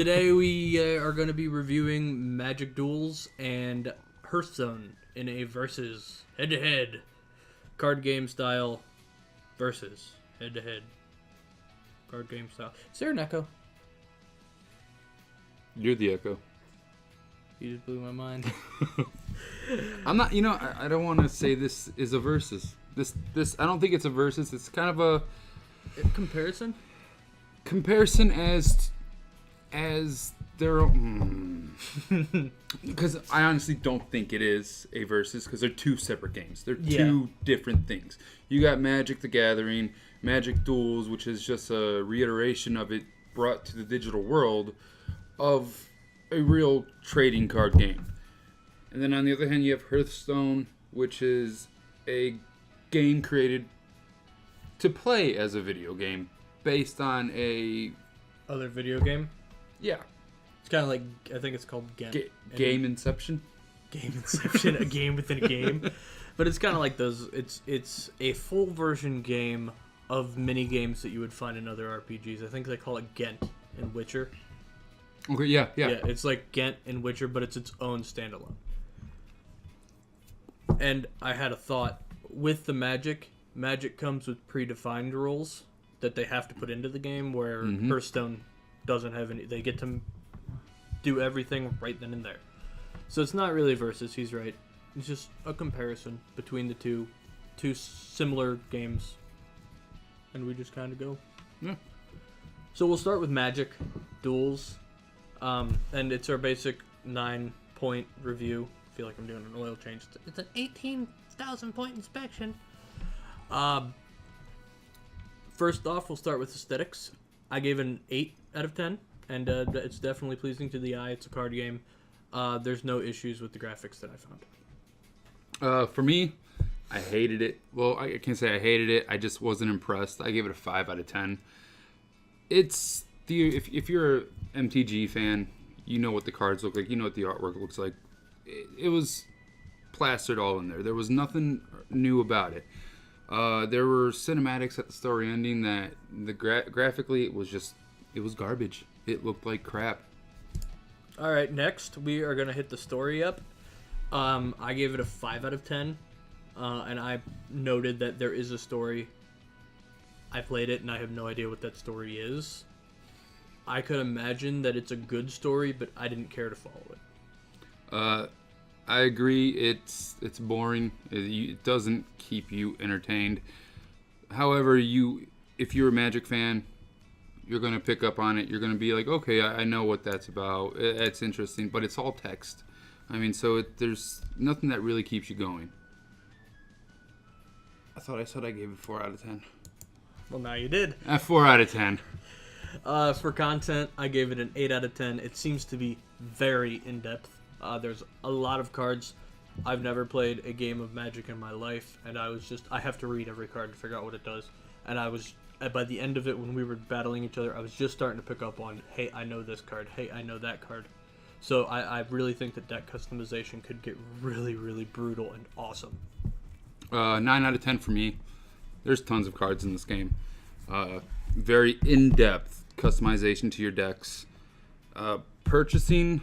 Today we are going to be reviewing Magic Duels and Hearthstone in a versus, head-to-head, card game style versus, head-to-head, card game style. Is there an echo? You're the echo. You just blew my mind. I'm not, I don't want to say this is a versus. This I don't think it's a versus. It's kind of a Comparison as their because I honestly don't think it is a versus because they're two separate games. They're two different things. You got Magic the Gathering, Magic Duels, which is just a reiteration of it brought to the digital world of a real trading card game. And then on the other hand, you have Hearthstone, which is a game created to play as a video game based on a other video game. Yeah. It's kind of like, I think it's called Game Inception. Game Inception, a game within a game. But it's kind of like those, it's a full version game of mini games that you would find in other RPGs. I think they call it Ghent in Witcher. Okay, yeah. Yeah, it's like Ghent in Witcher, but it's its own standalone. And I had a thought. With the Magic comes with predefined rules that they have to put into the game, where Hearthstone doesn't have any. They get to do everything right then and there. So it's not really versus, he's right. It's just a comparison between the two similar games. And we just kind of go. Yeah. So we'll start with Magic Duels. And it's our basic 9-point review. I feel like I'm doing an oil change. It's an 18,000 point inspection. First off, we'll start with aesthetics. I gave it an 8 out of 10, and it's definitely pleasing to the eye. It's a card game. There's no issues with the graphics that I found. For me, I hated it. Well, I can't say I hated it. I just wasn't impressed. I gave it a 5 out of 10. It's if you're an MTG fan, you know what the cards look like. You know what the artwork looks like. It was plastered all in there. There was nothing new about it. There were cinematics at the story ending that graphically it was garbage. It looked like crap. All right, next we are gonna hit the story up. I gave it a 5 out of 10, and I noted that there is a story. I played it and I have no idea what that story is. I could imagine that it's a good story, but I didn't care to follow it. I agree. It's boring. It doesn't keep you entertained. However, if you're a Magic fan, you're going to pick up on it. You're going to be like, okay, I know what that's about. It's interesting, but it's all text. I mean, so there's nothing that really keeps you going. I thought I said I gave it 4 out of 10. Well, now you did. 4 out of 10. For content, I gave it an 8 out of 10. It seems to be very in-depth. There's a lot of cards. I've never played a game of Magic in my life, and I have to read every card to figure out what it does. And by the end of it, when we were battling each other, I was just starting to pick up on, hey, I know this card. Hey, I know that card. So I really think that deck customization could get really, really brutal and awesome. 9 out of 10 for me. There's tons of cards in this game. Very in-depth customization to your decks. Purchasing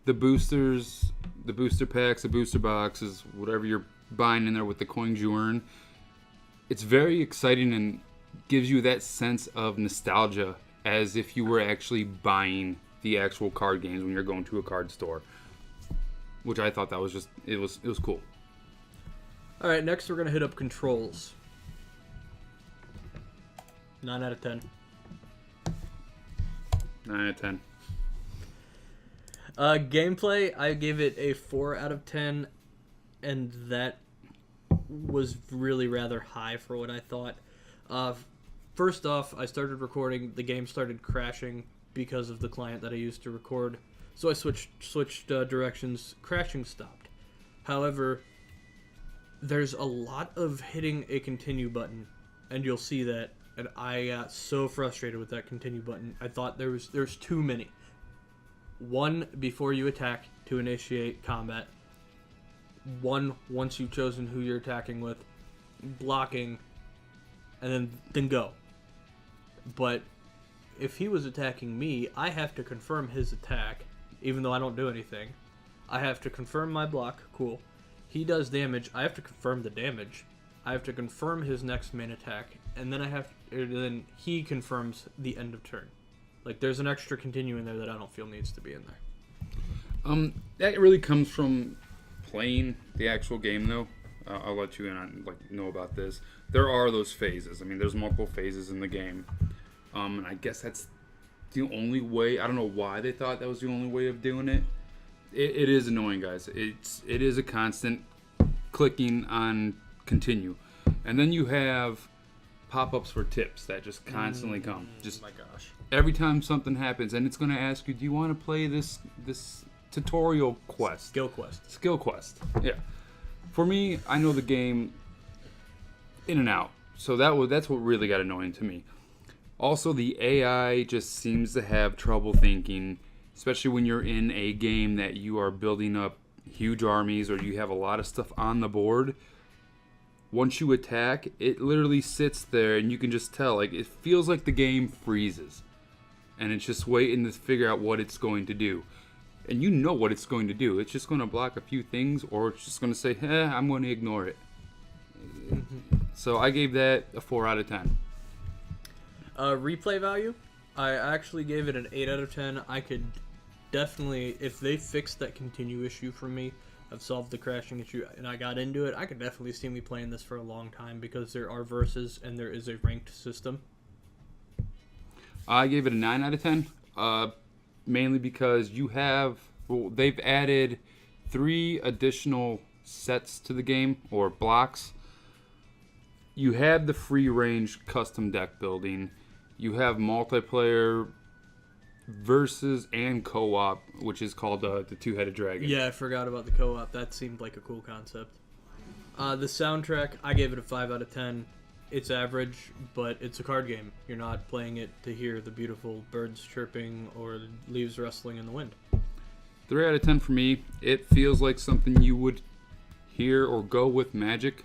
the boosters, the booster packs, the booster boxes, whatever you're buying in there with the coins you earn, it's very exciting and gives you that sense of nostalgia as if you were actually buying the actual card games when you're going to a card store, which I thought that was just, it was cool. All right, next we're going to hit up controls. 9 out of 10. 9 out of 10. Gameplay, I gave it a 4 out of 10, and that was really rather high for what I thought. First off, I started recording, the game started crashing because of the client that I used to record, so I switched directions, crashing stopped. However, there's a lot of hitting a continue button, and you'll see that, and I got so frustrated with that continue button. I thought there's too many. One before you attack to initiate combat. One once you've chosen who you're attacking with. Blocking. And then go. But if he was attacking me, I have to confirm his attack, even though I don't do anything. I have to confirm my block. Cool. He does damage. I have to confirm the damage. I have to confirm his next main attack, and then he confirms the end of turn. Like, there's an extra continue in there that I don't feel needs to be in there. That really comes from playing the actual game, though. I'll let you in on know about this. There are those phases. I mean, there's multiple phases in the game, and I guess that's the only way. I don't know why they thought that was the only way of doing it. It is annoying, guys. It is a constant clicking on continue, and then you have pop-ups for tips that just constantly come. Just my gosh. Every time something happens, and it's going to ask you, do you want to play this tutorial quest? Skill quest. Yeah. For me, I know the game in and out, so that's what really got annoying to me. Also, the AI just seems to have trouble thinking, especially when you're in a game that you are building up huge armies or you have a lot of stuff on the board. Once you attack, it literally sits there, and you can just tell. Like, it feels like the game freezes, and it's just waiting to figure out what it's going to do. And you know what it's going to do. It's just going to block a few things, or it's just going to say, I'm going to ignore it. So I gave that a 4 out of 10. Replay value, I actually gave it an 8 out of 10. I could definitely, if they fixed that continue issue for me, I've solved the crashing issue, and I got into it, I could definitely see me playing this for a long time because there are verses and there is a ranked system. I gave it a 9 out of 10. Mainly because they've added 3 additional sets to the game, or blocks. You have the free range custom deck building. You have multiplayer versus and co-op, which is called the two-headed dragon. Yeah, I forgot about the co-op. That seemed like a cool concept. The soundtrack, I gave it a 5 out of 10. It's average, but it's a card game. You're not playing it to hear the beautiful birds chirping or leaves rustling in the wind. 3 out of 10 for me. It feels like something you would hear or go with Magic,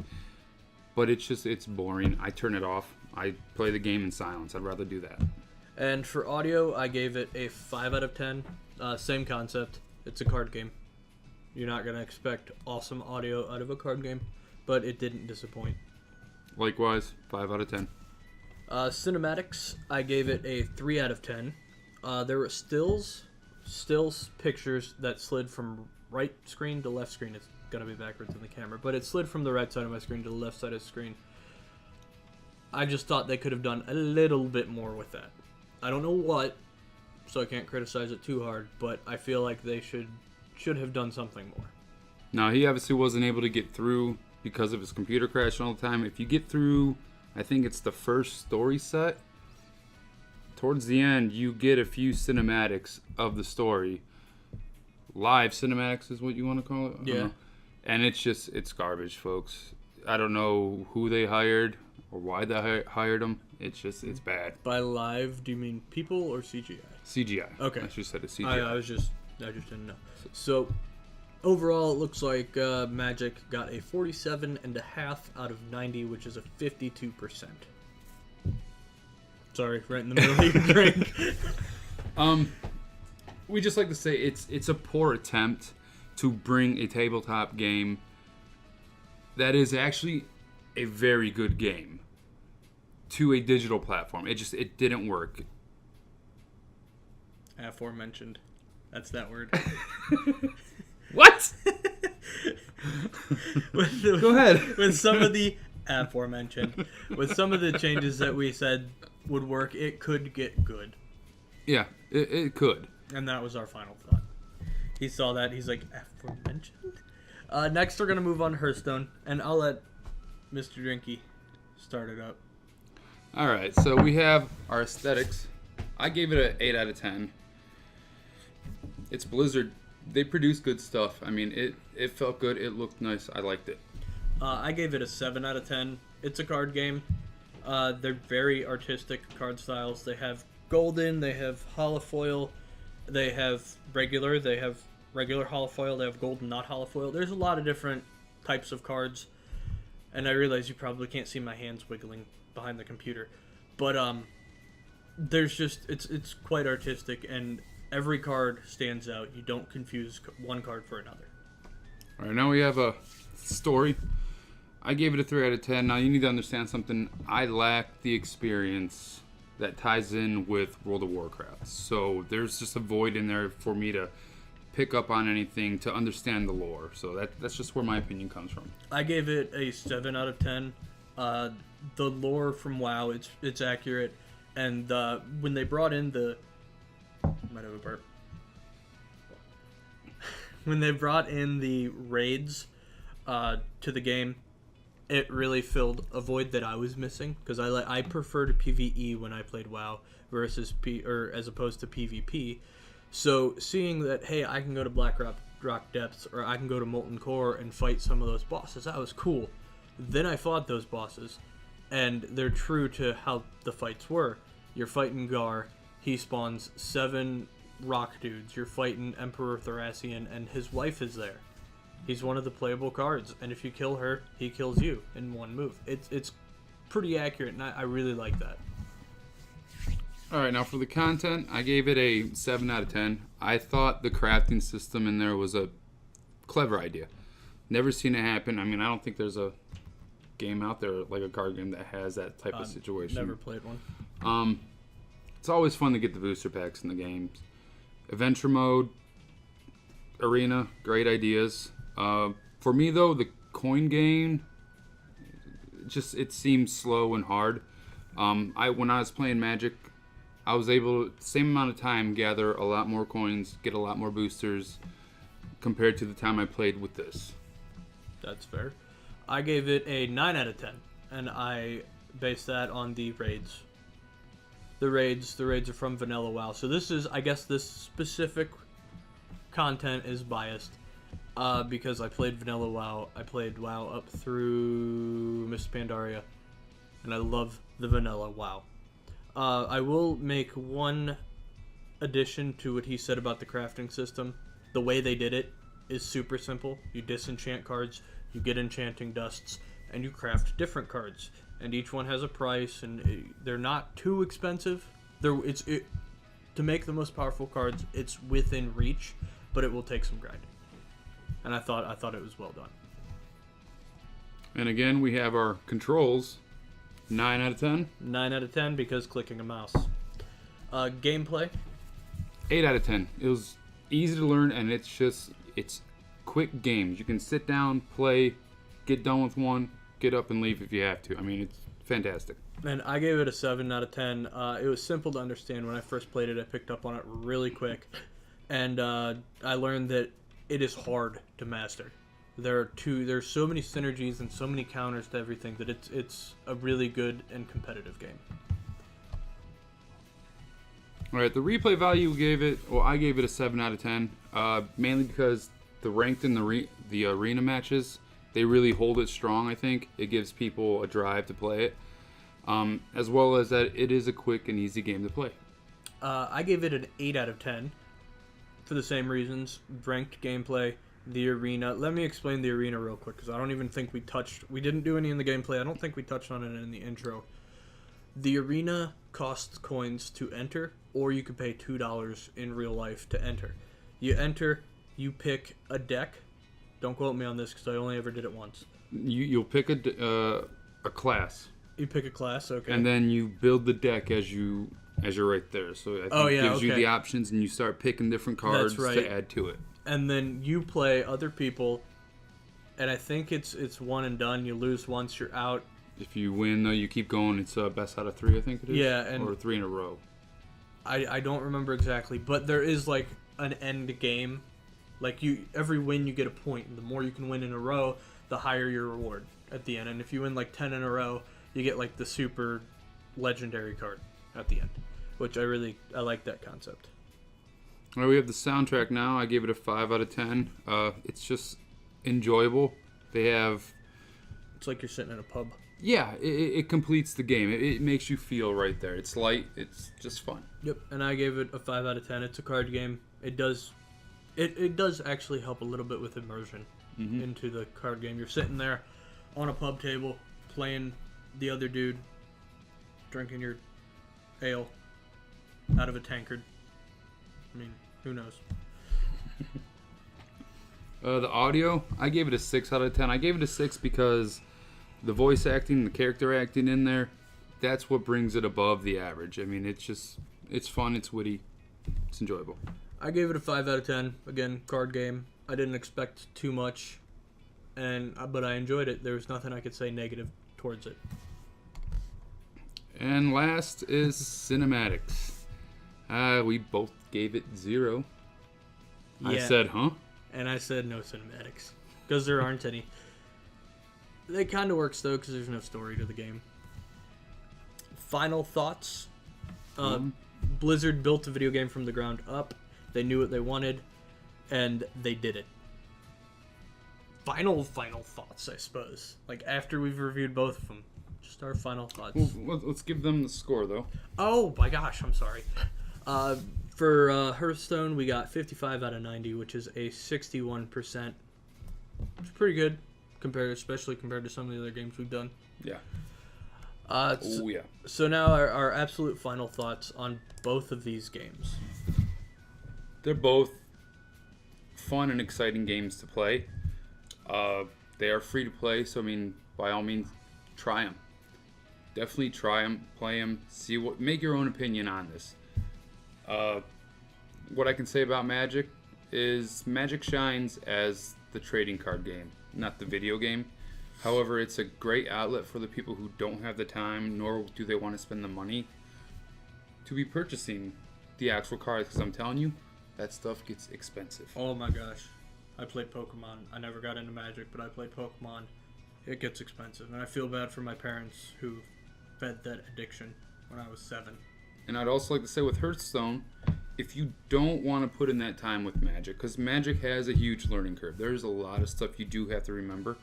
but it's boring. I turn it off. I play the game in silence. I'd rather do that. And for audio, I gave it a 5 out of 10. Same concept. It's a card game. You're not going to expect awesome audio out of a card game, but it didn't disappoint. Likewise, 5 out of 10. Cinematics, I gave it a 3 out of 10. There were stills pictures that slid from right screen to left screen. It's going to be backwards in the camera, but it slid from the right side of my screen to the left side of the screen. I just thought they could have done a little bit more with that. I don't know what, so I can't criticize it too hard, but I feel like they should have done something more. Now, he obviously wasn't able to get through because of his computer crashing all the time. If you get through, I think it's the first story set, towards the end, you get a few cinematics of the story. Live cinematics is what you want to call it? Yeah. And it's garbage, folks. I don't know who they hired or why they hired them. It's bad. By live, do you mean people or CGI? CGI. Okay. I should have said it's CGI. I just didn't know. So, overall, it looks like Magic got a 47.5 out of 90, which is a 52%. Sorry, right in the middle of your drink. We just like to say it's a poor attempt to bring a tabletop game that is actually a very good game to a digital platform. It didn't work. Aforementioned. That's that word. What? Go ahead. With some of the aforementioned, with some of the changes that we said would work, it could get good. Yeah, it could. And that was our final thought. He saw that. He's like, aforementioned? Next, we're going to move on to Hearthstone, and I'll let Mr. Drinky start it up. All right, so we have our aesthetics. I gave it an 8 out of 10. It's Blizzard. They produce good stuff. I mean, it felt good. It looked nice. I liked it. I gave it a 7 out of 10. It's a card game. They're very artistic card styles. They have golden. They have holofoil. They have regular holofoil. They have golden, not holofoil. There's a lot of different types of cards. And I realize you probably can't see my hands wiggling behind the computer. But there's just it's quite artistic, and every card stands out. You don't confuse one card for another. All right, now we have a story. I gave it a 3 out of 10. Now you need to understand something. I lack the experience that ties in with World of Warcraft. So there's just a void in there for me to pick up on anything, to understand the lore. So that's just where my opinion comes from. I gave it a 7 out of 10. The lore from WoW, it's accurate, and when they brought in might have a burp. When they brought in the raids to the game, it really filled a void that I was missing, because I prefer to PvE when I played WoW versus as opposed to PvP. So seeing that, hey, I can go to Black Rock Depths, or I can go to Molten Core and fight some of those bosses, that was cool. Then I fought those bosses, and they're true to how the fights were. You're fighting Gar, he spawns 7 rock dudes. You're fighting Emperor Thracian, and his wife is there. He's one of the playable cards, and if you kill her, he kills you in one move. It's pretty accurate, and I really like that. All right, now for the content, I gave it a 7 out of 10. I thought the crafting system in there was a clever idea. Never seen it happen. I mean, I don't think there's a game out there, like a card game, that has that type of situation. Never played one. It's always fun to get the booster packs in the games. Adventure mode, arena, great ideas. For me, though, the coin game, it seems slow and hard. When I was playing Magic, I was able to, same amount of time, gather a lot more coins, get a lot more boosters, compared to the time I played with this. That's fair. I gave it a 9 out of 10, and I based that on the raids. The raids are from Vanilla WoW. So I guess this specific content is biased, because I played Vanilla WoW. I played WoW up through Miss Pandaria, and I love the Vanilla WoW. I will make one addition to what he said about the crafting system. The way they did it is super simple. You disenchant cards, you get enchanting dusts, and you craft different cards. And each one has a price, and they're not too expensive. To make the most powerful cards, it's within reach, but it will take some grind. And I thought it was well done. And again, we have our controls. 9 out of 10. 9 out of 10 because clicking a mouse. Gameplay. 8 out of 10. It was easy to learn, and it's quick games. You can sit down, play, get done with one, get up and leave if you have to. I mean, it's fantastic. And I gave it a 7 out of 10. It was simple to understand. When I first played it, I picked up on it really quick. And I learned that it is hard to master. There's so many synergies and so many counters to everything that it's a really good and competitive game. All right, the replay value I gave it a 7 out of 10, mainly because the ranked in the arena matches, they really hold it strong. I think it gives people a drive to play it, as well as that it is a quick and easy game to play. I gave it an 8 out of 10 for the same reasons. Ranked gameplay, the arena. Let me explain the arena real quick, because I don't even think we didn't do any in the gameplay. I don't think we touched on it in the intro. The arena costs coins to enter, or you could pay $2 in real life to enter. You enter, you pick a deck. Don't quote me on this, because I only ever did it once. You'll pick a class. You pick a class, okay. And then you build the deck as you're right there. So I think it gives you the options, and you start picking different cards to add to it. And then you play other people, and I think it's one and done. You lose once, you're out. If you win, though, you keep going. It's best out of 3, I think it is. Yeah, or 3 in a row. I don't remember exactly, but there is like an end game. Like every win you get a point, and the more you can win in a row, the higher your reward at the end. And if you win like 10 in a row, you get like the super legendary card at the end, which I like that concept. All right, we have the soundtrack now. I gave it a 5 out of 10. It's just enjoyable. It's like you're sitting in a pub. Yeah, it completes the game. It makes you feel right there. It's light. It's just fun. Yep, and I gave it a 5 out of 10. It's a card game. It does actually help a little bit with immersion into the card game. You're sitting there on a pub table playing the other dude, drinking your ale, out of a tankard. I mean, who knows? The audio, I gave it a 6 out of 10. I gave it a 6 because the voice acting, the character acting in there, that's what brings it above the average. I mean, it's fun, it's witty, it's enjoyable. I gave it a 5 out of 10. Again, card game. I didn't expect too much, but I enjoyed it. There was nothing I could say negative towards it. And last is cinematics. We both gave it 0. Yeah. I said, huh? And I said no cinematics. Because there aren't any. They kind of works, though, because there's no story to the game. Final thoughts. Blizzard built a video game from the ground up. They knew what they wanted, and they did it. Final thoughts, I suppose. Like, after we've reviewed both of them. Just our final thoughts. Well, let's give them the score, though. Oh, my gosh, I'm sorry. For Hearthstone, we got 55 out of 90, which is a 61%. It's pretty good, especially compared to some of the other games we've done. Yeah. Yeah. So now our absolute final thoughts on both of these games. They're both fun and exciting games to play. They are free to play, so I mean, by all means, try them. Definitely try them, play them, make your own opinion on this. What I can say about Magic is Magic shines as the trading card game, not the video game. However, it's a great outlet for the people who don't have the time, nor do they want to spend the money to be purchasing the actual cards, because I'm telling you, that stuff gets expensive. Oh my gosh. I played Pokemon. I never got into Magic, but I played Pokemon. It gets expensive, and I feel bad for my parents who fed that addiction when I was 7. And I'd also like to say with Hearthstone, if you don't want to put in that time with Magic, because Magic has a huge learning curve. There's a lot of stuff you do have to remember.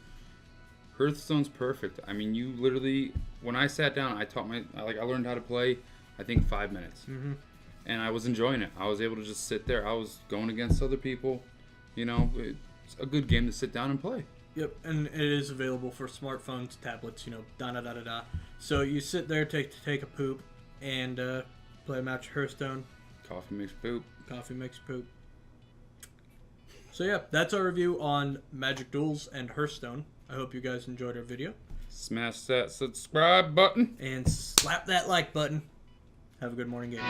Hearthstone's perfect. I mean, you literally, when I sat down, I learned how to play, I think 5 minutes. Mm-hmm. And I was enjoying it. I was able to just sit there. I was going against other people. You know, it's a good game to sit down and play. Yep, and it is available for smartphones, tablets, da-da-da-da-da. So you sit there, take a poop, and play a match of Hearthstone. Coffee makes poop. Coffee makes poop. So yeah, that's our review on Magic Duels and Hearthstone. I hope you guys enjoyed our video. Smash that subscribe button. And slap that like button. Have a good morning, game.